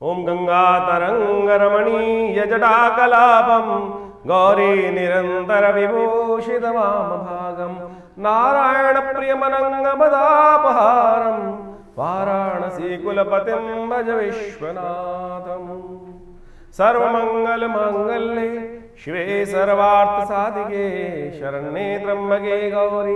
ओम गंगातरंगरमणीयजटाकलापं गौरी निरंतर विभूषित वामभागं नारायणप्रियमनङ्गमदापहारं वाराणसी कुलपतिं भज विश्वनाथम्। सर्वमंगलमांगल्ये शिवे सर्वार्थसाधिके शरण्ये त्र्यंबके गौरी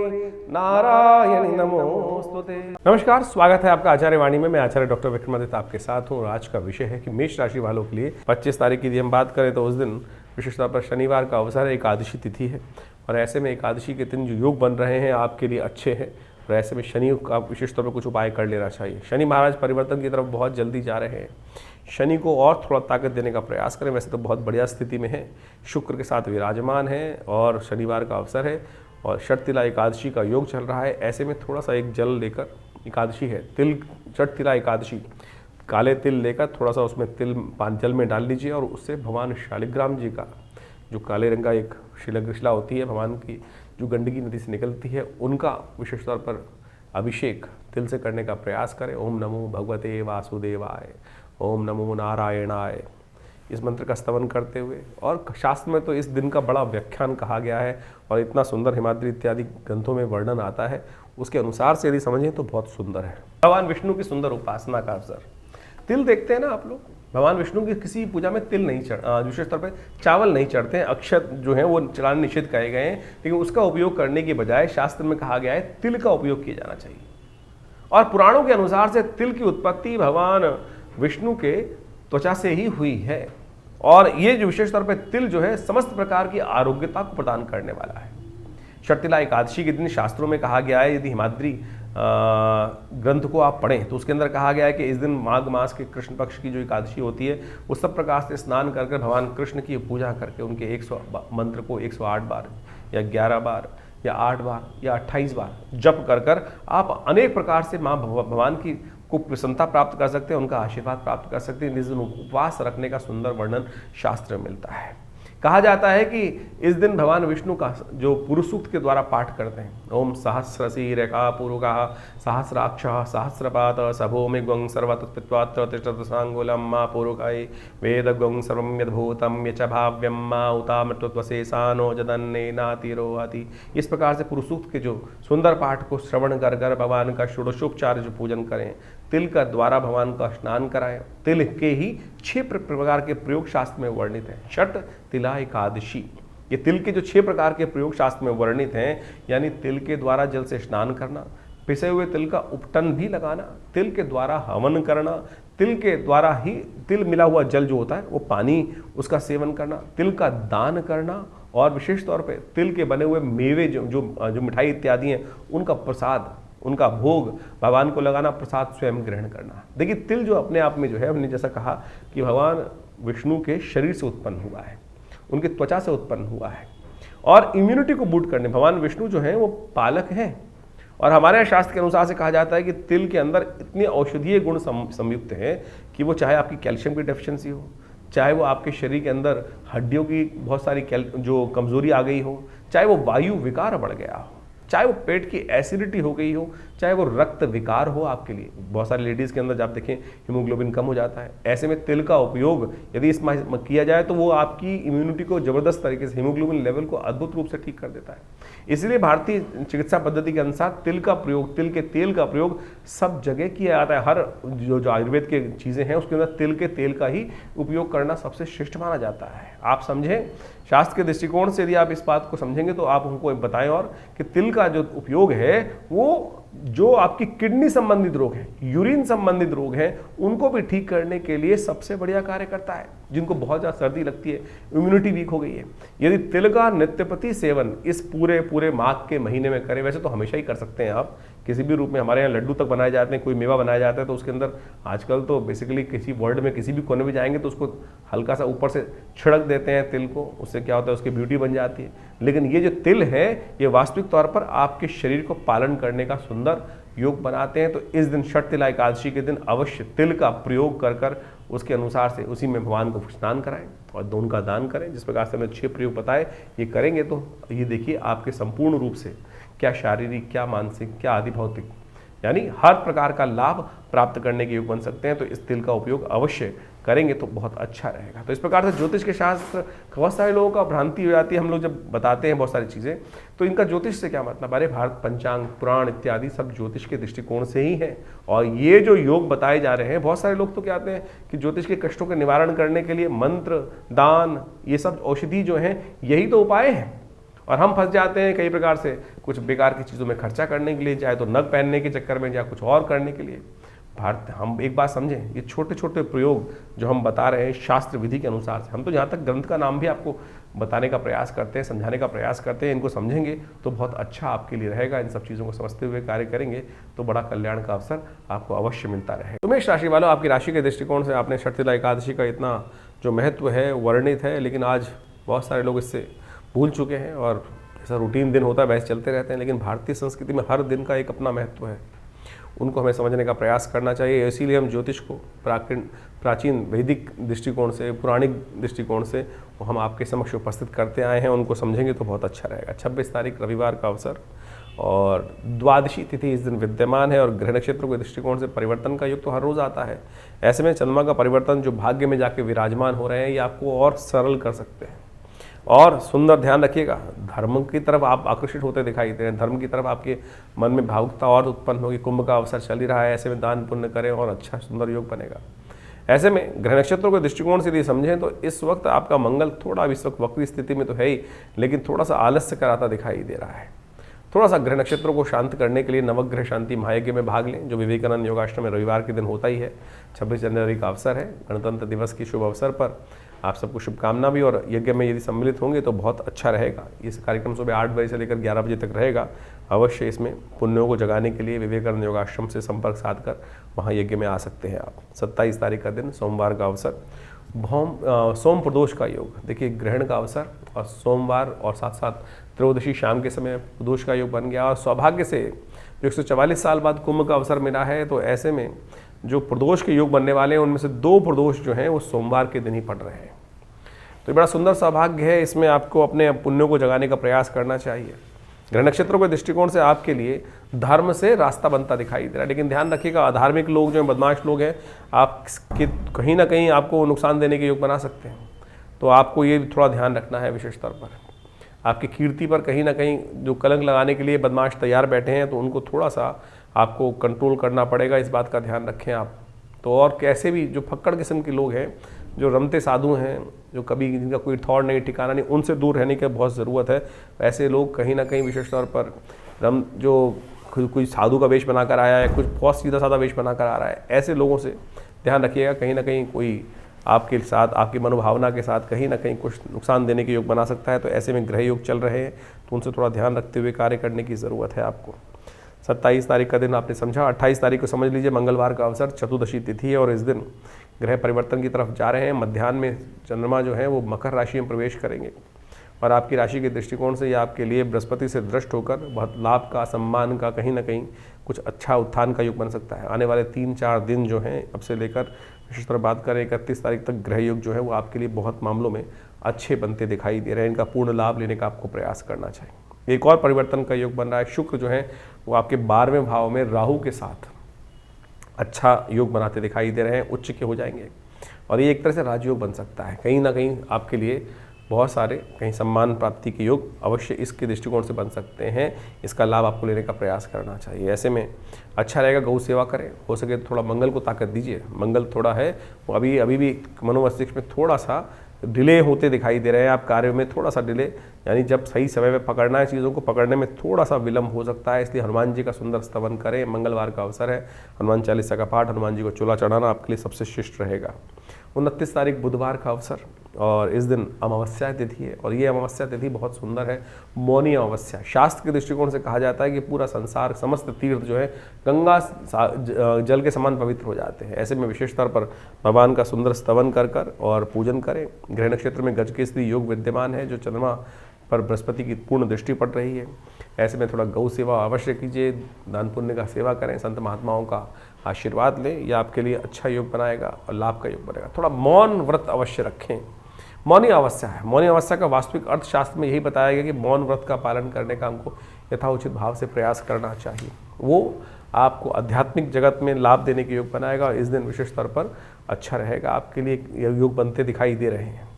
नारायणी नमोस्तुते। नमस्कार, स्वागत है आपका आचार्य वाणी में। मैं आचार्य डॉक्टर विक्रमादित्य आपके साथ हूँ। आज का विषय है कि मेष राशि वालों के लिए 25 तारीख की यदि हम बात करें तो उस दिन विशेष तौर पर शनिवार का अवसर है, एकादशी तिथि है और ऐसे में एकादशी के दिन जो योग बन रहे हैं आपके लिए अच्छे हैं और ऐसे में शनि का विशेष तौर पर कुछ उपाय कर लेना चाहिए। शनि महाराज परिवर्तन की तरफ बहुत जल्दी जा रहे हैं। शनि को और थोड़ा ताकत देने का प्रयास करें। वैसे तो बहुत बढ़िया स्थिति में है, शुक्र के साथ विराजमान है और शनिवार का अवसर है और षटतिला एकादशी का योग चल रहा है। ऐसे में थोड़ा सा एक जल लेकर, एकादशी है तिल षटतिला एकादशी, काले तिल लेकर थोड़ा सा उसमें तिल जल में डाल लीजिए और उससे भगवान शालिग्राम जी का जो काले रंग का एक शिला होती है, भगवान की जो गंडकी नदी से निकलती है, उनका विशेष तौर पर अभिषेक तिल से करने का प्रयास करें। ओम नमो भगवते वासुदेवाय, ओम नमो नारायणाय, इस मंत्र का स्तवन करते हुए। और शास्त्र में तो इस दिन का बड़ा व्याख्यान कहा गया है और इतना सुंदर हिमाद्री इत्यादि ग्रंथों में वर्णन आता है, उसके अनुसार से यदि समझें तो बहुत सुंदर है। भगवान विष्णु की सुंदर उपासना का अवसर। तिल देखते हैं ना आप लोग, भगवान विष्णु की किसी पूजा में तिल नहीं विशेष तौर पर चावल नहीं चढ़ते हैं। अक्षत जो है वो चढ़ाने निषेध कहे गए हैं, लेकिन उसका उपयोग करने के बजाय शास्त्र में कहा गया है तिल का उपयोग किया जाना चाहिए। और पुराणों के अनुसार से तिल की उत्पत्ति भगवान विष्णु के त्वचा से ही हुई है और ये जो विशेष तौर पर तिल जो है समस्त प्रकार की आरोग्यता को प्रदान करने वाला है। षटतिला एकादशी के दिन शास्त्रों में कहा गया है, यदि हिमाद्री ग्रंथ को आप पढ़ें तो उसके अंदर कहा गया है कि इस दिन माघ मास के कृष्ण पक्ष की जो एकादशी होती है वो सब प्रकार से स्नान कर भगवान कृष्ण की पूजा करके उनके 100 मंत्र को 108 बार या 11 बार या 8 बार या 28 बार जप कर आप अनेक प्रकार से माँ भगवान की को प्रसन्नता प्राप्त कर सकते हैं, उनका आशीर्वाद प्राप्त कर सकते हैं। इस दिन उपवास रखने का सुंदर वर्णन शास्त्र में मिलता है। कहा जाता है कि इस दिन भगवान विष्णु का जो पुरुष सूक्त के द्वारा पाठ करते हैं, ओम सहस्रसी रेखा पुरुषा सहस्राक्ष सहस्रपात सभोमि ग्वं सर्वतत्पित्वात्र तिष्ठत सांगुलम मा पुरुषाय वेद ग्वं सर्वं यद्भूतं यच भाव्यं मा उतामृतत्वशेषानो जदन्ने नातिरोहति। इस प्रकार से पुरुष सूक्त के जो सुंदर पाठ को श्रवण कर भगवान का षोडशोपचार जो पूजन करें, तिल का द्वारा भगवान का स्नान कराएं। तिल के ही 6 प्रकार के प्रयोग शास्त्र में वर्णित हैं। षट तिला एकादशी, ये तिल के जो 6 प्रकार के प्रयोग शास्त्र में वर्णित हैं, यानी तिल के द्वारा जल से स्नान करना, पिसे हुए तिल का उपटन भी लगाना, तिल के द्वारा हवन करना, तिल के द्वारा ही तिल मिला हुआ जल जो होता है वो पानी उसका सेवन करना, तिल का दान करना और विशेष तौर पर तिल के बने हुए मेवे जो मिठाई इत्यादि हैं उनका प्रसाद, उनका भोग भगवान को लगाना, प्रसाद स्वयं ग्रहण करना। देखिए तिल जो अपने आप में जो है, हमने जैसा कहा कि भगवान विष्णु के शरीर से उत्पन्न हुआ है, उनकी त्वचा से उत्पन्न हुआ है और इम्यूनिटी को बूस्ट करने भगवान विष्णु जो हैं वो पालक हैं। और हमारे यहाँ शास्त्र के अनुसार से कहा जाता है कि तिल के अंदर इतने औषधीय गुण संयुक्त हैं कि वो चाहे आपकी कैल्शियम की डेफिशिएंसी हो, चाहे वो आपके शरीर के अंदर हड्डियों की बहुत सारी जो कमजोरी आ गई हो, चाहे वो वायु विकार बढ़ गया हो, चाहे वो पेट की एसिडिटी हो गई हो, चाहे वो रक्त विकार हो आपके लिए। बहुत सारी लेडीज़ के अंदर जब देखें हीमोग्लोबिन कम हो जाता है। ऐसे में तिल का उपयोग यदि इसमें किया जाए तो वो आपकी इम्यूनिटी को ज़बरदस्त तरीके से, हीमोग्लोबिन लेवल को अद्भुत रूप से ठीक कर देता है। इसलिए भारतीय चिकित्सा पद्धति के अनुसार तिल का प्रयोग, तिल के तेल का प्रयोग सब जगह किया जाता है। हर जो आयुर्वेद के चीज़ें हैं उसके अंदर तिल के तेल का ही उपयोग करना सबसे श्रेष्ठ माना जाता है। आप समझें, शास्त्र के दृष्टिकोण से यदि आप इस बात को समझेंगे तो आप हमको बताएं और कि तिल का जो उपयोग है वो जो आपकी किडनी संबंधित रोग है, यूरिन संबंधित रोग हैं, उनको भी ठीक करने के लिए सबसे बढ़िया कार्य करता है। जिनको बहुत ज़्यादा सर्दी लगती है, इम्यूनिटी वीक हो गई है, यदि तिल का नित्यप्रति सेवन इस पूरे माघ के महीने में करें, वैसे तो हमेशा ही कर सकते हैं आप किसी भी रूप में। हमारे यहाँ लड्डू तक बनाए जाते हैं, कोई मेवा बनाया जाता है तो उसके अंदर आजकल तो बेसिकली किसी वर्ल्ड में किसी भी कोने में जाएंगे तो उसको हल्का सा ऊपर से छिड़क देते हैं तिल को, उससे क्या होता है उसकी ब्यूटी बन जाती है। लेकिन ये जो तिल है ये वास्तविक तौर पर आपके शरीर को पालन करने का सुंदर योग बनाते हैं। तो इस दिन षटतिला एकादशी के दिन अवश्य तिल का प्रयोग कर उसके अनुसार से उसी में भगवान को स्नान कराएं और दोनों का दान करें। जिस प्रकार से हमने 6 प्रयोग बताए, ये करेंगे तो ये देखिए आपके संपूर्ण रूप से क्या शारीरिक, क्या मानसिक, क्या आदि भौतिक, यानी हर प्रकार का लाभ प्राप्त करने के योग बन सकते हैं। तो इस तिल का उपयोग अवश्य करेंगे तो बहुत अच्छा रहेगा। तो इस प्रकार से ज्योतिष के शास्त्र बहुत सारे लोगों का भ्रांति हो जाती है। हम लोग जब बताते हैं बहुत सारी चीज़ें तो इनका ज्योतिष से क्या मतलब, अरे भारत पंचांग पुराण इत्यादि सब ज्योतिष के दृष्टिकोण से ही है। और ये जो योग बताए जा रहे हैं, बहुत सारे लोग तो कहते हैं कि ज्योतिष के कष्टों के निवारण करने के लिए मंत्र, दान, ये सब औषधि जो है यही तो उपाय हैं। और हम फंस जाते हैं कई प्रकार से कुछ बेकार की चीज़ों में खर्चा करने के लिए, चाहे तो नग पहनने के चक्कर में या कुछ और करने के लिए। भारत हम एक बात समझें, ये छोटे छोटे प्रयोग जो हम बता रहे हैं शास्त्र विधि के अनुसार से, हम तो जहाँ तक ग्रंथ का नाम भी आपको बताने का प्रयास करते हैं, समझाने का प्रयास करते हैं, इनको समझेंगे तो बहुत अच्छा आपके लिए रहेगा। इन सब चीज़ों को समझते हुए कार्य करेंगे तो बड़ा कल्याण का अवसर आपको अवश्य मिलता रहेगा। तो मेष राशि वालों, आपकी राशि के दृष्टिकोण से आपने षटतिला एकादशी का इतना जो महत्व है वर्णित है, लेकिन आज बहुत सारे लोग इससे भूल चुके हैं और जैसा रूटीन दिन होता है वैसे चलते रहते हैं। लेकिन भारतीय संस्कृति में हर दिन का एक अपना महत्व है, उनको हमें समझने का प्रयास करना चाहिए। इसीलिए हम ज्योतिष को प्राचीन वैदिक दृष्टिकोण से, पौराणिक दृष्टिकोण से हम आपके समक्ष उपस्थित करते आए हैं, उनको समझेंगे तो बहुत अच्छा रहेगा। 26 तारीख रविवार का अवसर और द्वादशी तिथि इस दिन विद्यमान है और ग्रह नक्षत्रों के दृष्टिकोण से परिवर्तन का युग तो हर रोज़ आता है। ऐसे में चंद्रमा का परिवर्तन जो भाग्य में जाके विराजमान हो रहे हैं, ये आपको और सरल कर सकते हैं। और सुंदर ध्यान रखिएगा, धर्म की तरफ आप आकर्षित होते दिखाई दे रहे हैं, धर्म की तरफ आपके मन में भावुकता और उत्पन्न होगी। कुंभ का अवसर चल ही रहा है, ऐसे में दान पुण्य करें और अच्छा सुंदर योग बनेगा। ऐसे में ग्रह नक्षत्रों के दृष्टिकोण से यदि समझें तो इस वक्त आपका मंगल थोड़ा इस वक्त वक्री स्थिति में तो है ही, लेकिन थोड़ा सा आलस्य कराता दिखाई दे रहा है। थोड़ा सा ग्रह नक्षत्रों को शांत करने के लिए नवग्रह शांति महायज्ञ में भाग लें, जो विवेकानंद योगाश्रम में रविवार के दिन होता ही है। 26 जनवरी का अवसर है, गणतंत्र दिवस की शुभ अवसर पर आप सबको शुभकामना भी। और यज्ञ में यदि सम्मिलित होंगे तो बहुत अच्छा रहेगा। इस कार्यक्रम सुबह 8 बजे से लेकर 11 बजे तक रहेगा। अवश्य इसमें पुण्यों को जगाने के लिए विवेकानंद योगाश्रम से संपर्क साधकर वहाँ यज्ञ में आ सकते हैं आप। 27 तारीख का दिन सोमवार का अवसर, सोम प्रदोष का योग, देखिए ग्रहण का अवसर और सोमवार और साथ साथ त्रयोदशी शाम के समय प्रदोष का योग बन गया। और सौभाग्य से जो 144 साल बाद कुंभ का अवसर मिला है, तो ऐसे में जो प्रदोष के योग बनने वाले हैं उनमें से 2 प्रदोष जो हैं वो सोमवार के दिन ही पड़ रहे हैं। तो ये बड़ा सुंदर सौभाग्य है, इसमें आपको अपने पुण्यों को जगाने का प्रयास करना चाहिए। ग्रह नक्षत्रों के दृष्टिकोण से आपके लिए धर्म से रास्ता बनता दिखाई दे रहा है, लेकिन ध्यान रखिएगा अधार्मिक लोग जो हैं, बदमाश लोग हैं, आपके कहीं ना कहीं आपको नुकसान देने के योग बना सकते हैं। तो आपको ये थोड़ा ध्यान रखना है विशेष तौर पर। आपकी कीर्ति पर कहीं ना कहीं जो कलंक लगाने के लिए बदमाश तैयार बैठे हैं, तो उनको थोड़ा सा आपको कंट्रोल करना पड़ेगा, इस बात का ध्यान रखें आप। तो और कैसे भी जो फक्कड़ किस्म के लोग हैं, जो रमते साधु हैं, जो कभी जिनका कोई थॉट नहीं, ठिकाना नहीं, उनसे दूर रहने की बहुत ज़रूरत है। ऐसे लोग कहीं ना कहीं विशेष तौर पर जो कोई साधु का वेश बनाकर आया है, कुछ बहुत सीधा साधा वेश बनाकर आ रहा है, ऐसे लोगों से ध्यान रखिएगा। कहीं ना कहीं कोई आपके साथ, आपकी मनोभावना के साथ कहीं ना कहीं कुछ नुकसान देने के योग बना सकता है। तो ऐसे में ग्रह योग चल रहे हैं, तो उनसे थोड़ा ध्यान रखते हुए कार्य करने की ज़रूरत है आपको। 27 तारीख का दिन आपने समझा। 28 तारीख को समझ लीजिए मंगलवार का अवसर, चतुर्दशी तिथि है और इस दिन ग्रह परिवर्तन की तरफ जा रहे हैं। मध्याह्न में चंद्रमा जो है वो मकर राशि में प्रवेश करेंगे और आपकी राशि के दृष्टिकोण से ये आपके लिए बृहस्पति से दृष्ट होकर बहुत लाभ का, सम्मान का, कहीं ना कहीं कुछ अच्छा उत्थान का योग बन सकता है। आने वाले 3-4 दिन जो हैं, अब से लेकर विशेष तरह बात करें 31 तारीख तक, ग्रह योग जो है वो आपके लिए बहुत मामलों में अच्छे बनते दिखाई दे रहे हैं। इनका पूर्ण लाभ लेने का आपको प्रयास करना चाहिए। एक और परिवर्तन का योग बन रहा है, शुक्र जो है वो आपके 12वें भाव में राहु के साथ अच्छा योग बनाते दिखाई दे रहे हैं, उच्च के हो जाएंगे और ये एक तरह से राजयोग बन सकता है। कहीं ना कहीं आपके लिए बहुत सारे कहीं सम्मान प्राप्ति के योग अवश्य इसके दृष्टिकोण से बन सकते हैं। इसका लाभ आपको लेने का प्रयास करना चाहिए। ऐसे में अच्छा रहेगा गौ सेवा करें, हो सके तो थोड़ा मंगल को ताकत दीजिए। मंगल थोड़ा है वो अभी भी मनोमस्तिष्क में थोड़ा सा डिले होते दिखाई दे रहे हैं। आप कार्य में थोड़ा सा डिले, यानी जब सही समय में पकड़ना है चीज़ों को, पकड़ने में थोड़ा सा विलम्ब हो सकता है। इसलिए हनुमान जी का सुंदर स्तवन करें। मंगलवार का अवसर है, हनुमान चालीसा का पाठ, हनुमान जी को चोला चढ़ाना आपके लिए सबसे शिष्ट रहेगा। 29 तारीख बुधवार का अवसर और इस दिन अमावस्या तिथि है और ये अमावस्या तिथि बहुत सुंदर है, मौनी अमावस्या। शास्त्र के दृष्टिकोण से कहा जाता है कि पूरा संसार, समस्त तीर्थ जो है गंगा जल के समान पवित्र हो जाते हैं। ऐसे में विशेष तौर पर भगवान का सुंदर स्तवन कर और पूजन करें। ग्रह नक्षत्र में गजकेसरी योग विद्यमान है, जो चंद्रमा पर बृहस्पति की पूर्ण दृष्टि पड़ रही है। ऐसे में थोड़ा गौ सेवा अवश्य कीजिए, दान पुण्य का सेवा करें, संत महात्माओं का आशीर्वाद लें, यह आपके लिए अच्छा योग बनाएगा और लाभ का योग बनेगा। थोड़ा मौन व्रत अवश्य रखें। मौनी अमावस्या है, मौनी अमावस्या का वास्तविक अर्थशास्त्र में यही बताया गया कि मौन व्रत का पालन करने का हमको यथाउचित भाव से प्रयास करना चाहिए। वो आपको आध्यात्मिक जगत में लाभ देने के योग बनाएगा और इस दिन विशेष तौर पर अच्छा रहेगा, आपके लिए ये योग बनते दिखाई दे रहे हैं।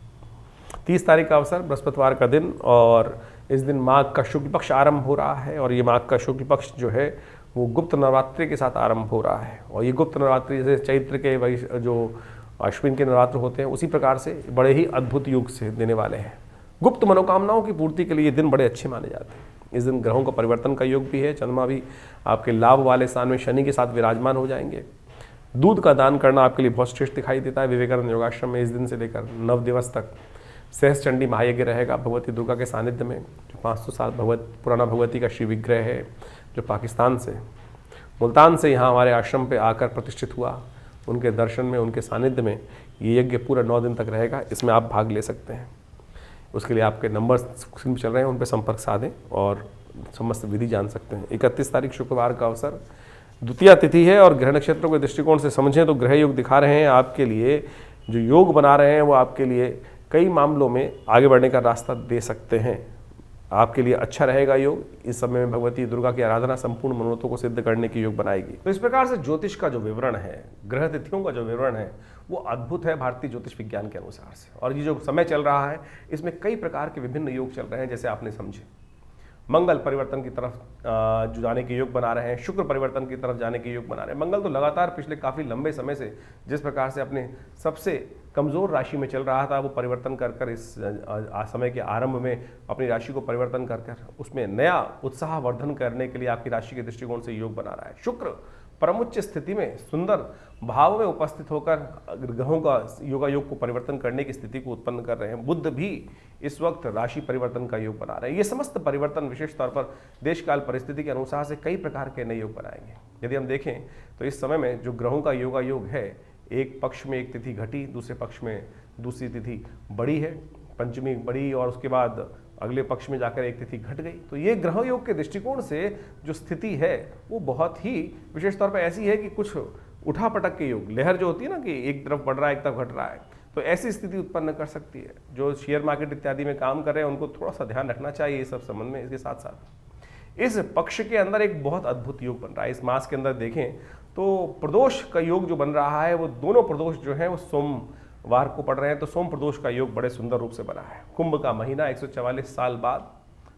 30 तारीख का अवसर बृहस्पतिवार का दिन, और इस दिन माघ का शुक्ल पक्ष आरंभ हो रहा है, और ये माघ का शुक्ल पक्ष जो है वो गुप्त नवरात्रि के साथ आरंभ हो रहा है। और ये गुप्त नवरात्रि जैसे चैत्र के वही जो अश्विन के नवरात्र होते हैं उसी प्रकार से बड़े ही अद्भुत योग से देने वाले हैं। गुप्त मनोकामनाओं की पूर्ति के लिए ये दिन बड़े अच्छे माने जाते हैं। इस दिन ग्रहों का परिवर्तन का योग भी है, चंद्रमा भी आपके लाभ वाले स्थान में शनि के साथ विराजमान हो जाएंगे। दूध का दान करना आपके लिए बहुत श्रेष्ठ दिखाई देता है। विवेकानंद योगाश्रम में इस दिन से लेकर 9 दिवस तक सहस्त्र चंडी महायज्ञ रहेगा भगवती दुर्गा के सानिध्य में, जो 500 साल पुराना भगवती का श्री विग्रह है, जो पाकिस्तान से मुल्तान से यहाँ हमारे आश्रम पे आकर प्रतिष्ठित हुआ। उनके दर्शन में, उनके सानिध्य में ये यज्ञ पूरा 9 दिन तक रहेगा। इसमें आप भाग ले सकते हैं। उसके लिए आपके नंबर स्क्रीन पर चल रहे हैं, उन पर संपर्क साधें और समस्त विधि जान सकते हैं। 31 तारीख शुक्रवार का अवसर द्वितीया तिथि है, और ग्रह नक्षत्रों के दृष्टिकोण से समझें तो ग्रह योग दिखा रहे हैं आपके लिए, जो योग बना रहे हैं वो आपके लिए कई मामलों में आगे बढ़ने का रास्ता दे सकते हैं। आपके लिए अच्छा रहेगा योग। इस समय में भगवती दुर्गा की आराधना संपूर्ण मनोरथों को सिद्ध करने की योग बनाएगी। तो इस प्रकार से ज्योतिष का जो विवरण है, ग्रह तिथियों का जो विवरण है, वो अद्भुत है भारतीय ज्योतिष विज्ञान के अनुसार से। और ये जो समय चल रहा है इसमें कई प्रकार के विभिन्न योग चल रहे हैं, जैसे आपने समझे। मंगल परिवर्तन की तरफ जो जाने के योग बना रहे हैं, शुक्र परिवर्तन की तरफ जाने के योग बना रहे हैं। मंगल तो लगातार पिछले काफ़ी लंबे समय से जिस प्रकार से अपने सबसे कमज़ोर राशि में चल रहा था, वो परिवर्तन कर कर इस समय के आरंभ में अपनी राशि को परिवर्तन कर कर उसमें नया उत्साह वर्धन करने के लिए आपकी राशि के दृष्टिकोण से योग बना रहा है। शुक्र परमुच्च स्थिति में सुंदर भाव में उपस्थित होकर ग्रहों का योग को परिवर्तन करने की स्थिति को उत्पन्न कर रहे हैं। बुध भी इस वक्त राशि परिवर्तन का योग बना रहे हैं। ये समस्त परिवर्तन विशेष तौर पर देश काल परिस्थिति के अनुसार से कई प्रकार के नए योग बनाएंगे। यदि हम देखें तो इस समय में जो ग्रहों का योग है, एक पक्ष में एक तिथि घटी, दूसरे पक्ष में दूसरी तिथि बड़ी है, पंचमी बड़ी, और उसके बाद अगले पक्ष में जाकर एक तिथि घट गई। तो ये ग्रह योग के दृष्टिकोण से जो स्थिति है वो बहुत ही विशेष तौर पर ऐसी है कि कुछ उठा पटक के योग, लहर जो होती है ना कि एक तरफ बढ़ रहा है एक तरफ घट रहा है, तो ऐसी स्थिति उत्पन्न कर सकती है। जो शेयर मार्केट इत्यादि में काम कर रहे हैं उनको थोड़ा सा ध्यान रखना चाहिए इस सब संबंध में। इसके साथ साथ इस पक्ष के अंदर एक बहुत अद्भुत योग बन रहा है। इस मास के अंदर देखें तो प्रदोष का योग जो बन रहा है, वो दोनों प्रदोष जो है वो सोमवार को पड़ रहे हैं। तो सोम प्रदोष का योग बड़े सुंदर रूप से बना है। कुंभ का महीना 144 साल बाद,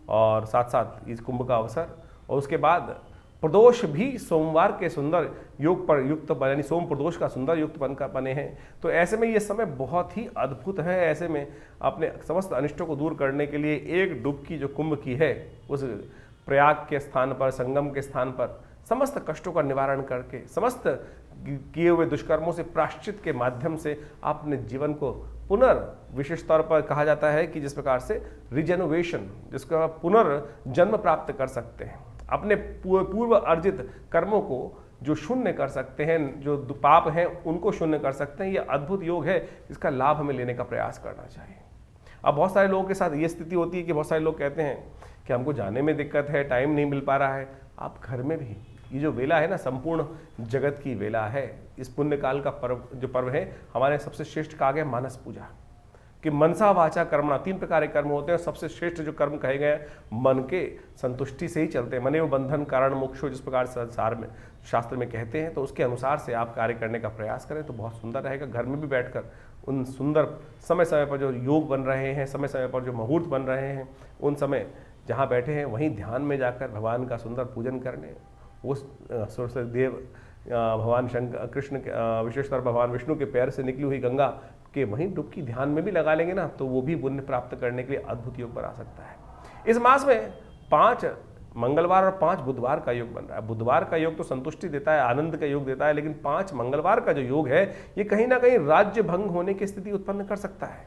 और साथ साथ इस कुंभ का अवसर, और उसके बाद प्रदोष भी सोमवार के सुंदर योग पर युक्त, यानी सोम प्रदोष का सुंदर युक्त बनकर बने हैं। तो ऐसे में ये समय बहुत ही अद्भुत है। ऐसे में अपने समस्त अनिष्टों को दूर करने के लिए एक डुबकी जो कुंभ की है, उस प्रयाग के स्थान पर, संगम के स्थान पर समस्त कष्टों का निवारण करके, समस्त किए हुए दुष्कर्मों से प्रायश्चित के माध्यम से अपने जीवन को विशेष तौर पर कहा जाता है कि जिस प्रकार से रिजेनोवेशन, जिसका पुनर्जन्म प्राप्त कर सकते हैं, अपने पूर्व अर्जित कर्मों को जो शून्य कर सकते हैं, जो पाप हैं उनको शून्य कर सकते हैं। ये अद्भुत योग है, इसका लाभ हमें लेने का प्रयास करना चाहिए। अब बहुत सारे लोगों के साथ ये स्थिति होती है कि बहुत सारे लोग कहते हैं कि हमको जाने में दिक्कत है, टाइम नहीं मिल पा रहा है। आप घर में भी ये जो वेला है ना, संपूर्ण जगत की वेला है। इस पुण्य काल का पर्व है, हमारे सबसे श्रेष्ठ कहा गया मानस पूजा, कि मनसा वाचा कर्मणा, 3 प्रकार के कर्म होते हैं। सबसे श्रेष्ठ जो कर्म कहे गए मन के संतुष्टि से ही चलते हैं। मने वो बंधन कारण मोक्षो, जिस प्रकार संसार में शास्त्र में कहते हैं, तो उसके अनुसार से आप कार्य करने का प्रयास करें तो बहुत सुंदर रहेगा। घर में भी बैठकर उन सुंदर समय समय पर जो योग बन रहे हैं, समय समय पर जो मुहूर्त बन रहे हैं, उन समय जहाँ बैठे हैं वहीं ध्यान में जाकर भगवान का सुंदर पूजन करने, उस देव भगवान शंकर कृष्ण विशेषतौर भगवान विष्णु के पैर से निकली हुई गंगा के वहीं डुबकी ध्यान में भी लगा लेंगे ना, तो वो भी पुण्य प्राप्त करने के लिए अद्भुत योग बना सकता है। इस मास में 5 मंगलवार और 5 बुधवार का योग बन रहा है। बुधवार का योग तो संतुष्टि देता है, आनंद का योग देता है, लेकिन 5 मंगलवार का जो योग है ये कहीं ना कहीं राज्य भंग होने की स्थिति उत्पन्न कर सकता है।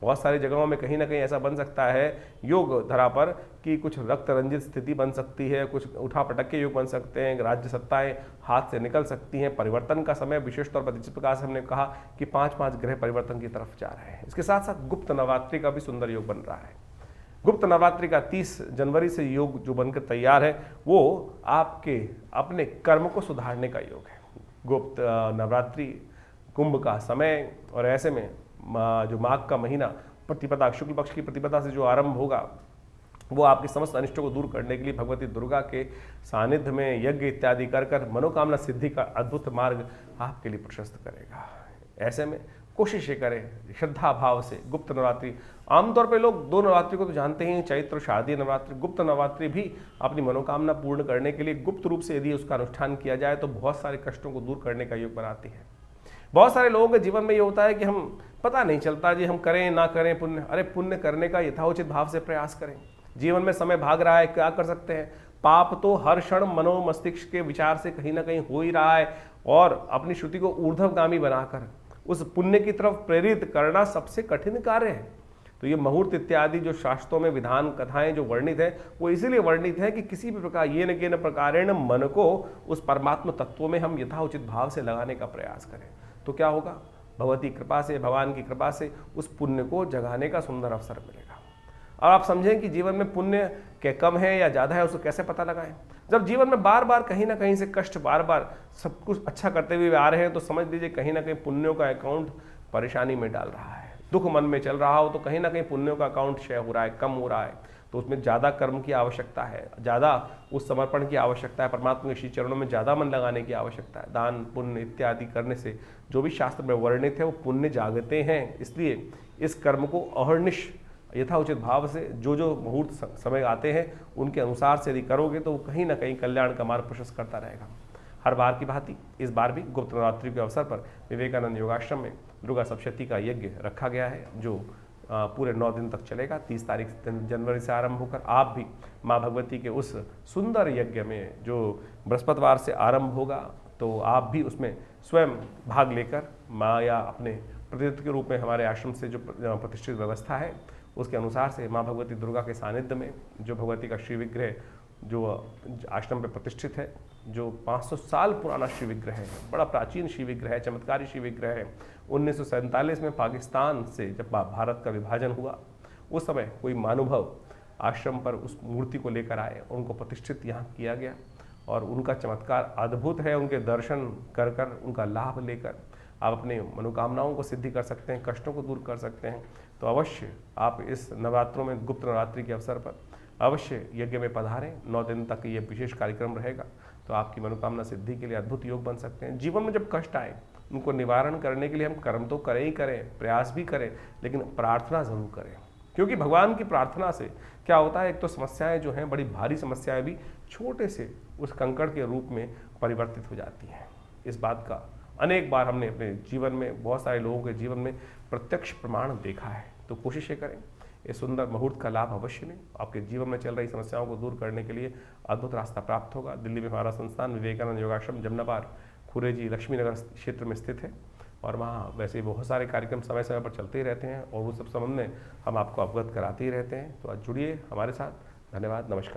बहुत सारी जगहों में कहीं ना कहीं ऐसा बन सकता है योग धरा पर कि कुछ रक्त रंजित स्थिति बन सकती है, कुछ उठा पटक के योग बन सकते हैं, राज्य सत्ताएं हाथ से निकल सकती हैं। परिवर्तन का समय विशेष तौर पर जिस प्रकार से हमने कहा कि 5-5 ग्रह परिवर्तन की तरफ जा रहे हैं। इसके साथ साथ गुप्त नवरात्रि का भी सुंदर योग बन रहा है। गुप्त नवरात्रि का 30 जनवरी से योग जो बनकर तैयार है, वो आपके अपने कर्म को सुधारने का योग है। गुप्त नवरात्रि कुंभ का समय, और ऐसे में जो माघ का महीना प्रतिपदा, शुक्ल पक्ष की प्रतिपदा से जो आरंभ होगा, वो आपके समस्त अनिष्टों को दूर करने के लिए भगवती दुर्गा के सानिध्य में यज्ञ इत्यादि कर कर मनोकामना सिद्धि का अद्भुत मार्ग आपके लिए प्रशस्त करेगा। ऐसे में कोशिश ये करें श्रद्धा भाव से गुप्त नवरात्रि, आमतौर पे लोग 2 नवरात्रि को तो जानते ही हैं, चैत्र शारदीय नवरात्रि, गुप्त नवरात्रि भी अपनी मनोकामना पूर्ण करने के लिए गुप्त रूप से यदि उसका अनुष्ठान किया जाए तो बहुत सारे कष्टों को दूर करने का योग बनाती है। बहुत सारे लोगों के जीवन में ये होता है कि हम पता नहीं चलता जी हम करें ना करें पुण्य, अरे पुण्य करने का यथाउचित भाव से प्रयास करें। जीवन में समय भाग रहा है, क्या कर सकते हैं, पाप तो हर क्षण मनो मस्तिष्क के विचार से कहीं ना कहीं हो ही रहा है, और अपनी श्रुति को ऊर्ध्वगामी बनाकर उस पुण्य की तरफ प्रेरित करना सबसे कठिन कार्य है। तो ये मुहूर्त इत्यादि जो शास्त्रों में विधान कथाएं जो वर्णित है वो इसीलिए वर्णित है कि किसी भी प्रकार ये न के न प्रकारेण मन को उस परमात्म तत्वों में हम यथाउचित भाव से लगाने का प्रयास करें। तो क्या होगा, भगवती कृपा से, भगवान की कृपा से उस पुण्य को जगाने का सुंदर अवसर मिलेगा। और आप समझें कि जीवन में पुण्य के कम है या ज़्यादा है, उसको कैसे पता लगाएं। जब जीवन में बार बार कहीं ना कहीं से कष्ट, बार बार सब कुछ अच्छा करते हुए आ रहे हैं, तो समझ लीजिए कहीं ना कहीं पुण्यों का अकाउंट परेशानी में डाल रहा है। दुख मन में चल रहा हो तो कहीं ना कहीं पुण्यों का अकाउंट क्षय हो रहा है, कम हो रहा है। तो उसमें ज़्यादा कर्म की आवश्यकता है, ज़्यादा उस समर्पण की आवश्यकता है, परमात्मा के श्री चरणों में ज़्यादा मन लगाने की आवश्यकता है। दान पुण्य इत्यादि करने से जो भी शास्त्र में वर्णित है वो पुण्य जागते हैं। इसलिए इस कर्म को अहर्निश यथाउचित भाव से जो जो मुहूर्त समय आते हैं उनके अनुसार से यदि करोगे तो कहीं ना कहीं कल्याण का मार्ग प्रशस्त करता रहेगा। हर बार की भांति इस बार भी गुप्त नवरात्रि के अवसर पर विवेकानंद योगाश्रम में दुर्गा सप्तशती का यज्ञ रखा गया है, जो पूरे 9 दिन तक चलेगा। 30 तारीख जनवरी से आरंभ होकर आप भी माँ भगवती के उस सुंदर यज्ञ में जो बृहस्पतिवार से आरंभ होगा, तो आप भी उसमें स्वयं भाग लेकर माँ या अपने प्रतिनिधित्व के रूप में हमारे आश्रम से जो प्रतिष्ठित व्यवस्था है उसके अनुसार से माँ भगवती दुर्गा के सानिध्य में जो भगवती का श्री विग्रह जो आश्रम पे प्रतिष्ठित है, जो 500 साल पुराना श्री विग्रह है, बड़ा प्राचीन श्री विग्रह है, चमत्कारी श्री विग्रह है। 1947 में पाकिस्तान से जब भारत का विभाजन हुआ उस समय कोई महानुभाव आश्रम पर उस मूर्ति को लेकर आए, उनको प्रतिष्ठित यहाँ किया गया और उनका चमत्कार अद्भुत है। उनके दर्शन कर कर उनका लाभ लेकर आप अपने मनोकामनाओं को सिद्धि कर सकते हैं, कष्टों को दूर कर सकते हैं। तो अवश्य आप इस नवरात्रों में, गुप्त नवरात्रि के अवसर पर अवश्य यज्ञ में पधारें। 9 दिन तक ये विशेष कार्यक्रम रहेगा, तो आपकी मनोकामना सिद्धि के लिए अद्भुत योग बन सकते हैं। जीवन में जब कष्ट आए उनको निवारण करने के लिए हम कर्म तो करें ही करें, प्रयास भी करें, लेकिन प्रार्थना जरूर करें। क्योंकि भगवान की प्रार्थना से क्या होता है, एक तो समस्याएं जो हैं, बड़ी भारी समस्याएं भी छोटे से उस कंकड़ के रूप में परिवर्तित हो जाती हैं। इस बात का अनेक बार हमने अपने जीवन में, बहुत सारे लोगों के जीवन में प्रत्यक्ष प्रमाण देखा है। तो कोशिश ये करें, इस सुंदर मुहूर्त का लाभ अवश्य लें। आपके जीवन में चल रही समस्याओं को दूर करने के लिए अद्भुत रास्ता प्राप्त होगा। दिल्ली में हमारा संस्थान विवेकानंद योगाश्रम जमनाबाद खुरेजी लक्ष्मीनगर क्षेत्र में स्थित है, और वहाँ वैसे बहुत सारे कार्यक्रम समय समय पर चलते ही रहते हैं और उस सब संबंध में हम आपको अवगत कराते ही रहते हैं। तो आज जुड़िए हमारे साथ। धन्यवाद, नमस्कार।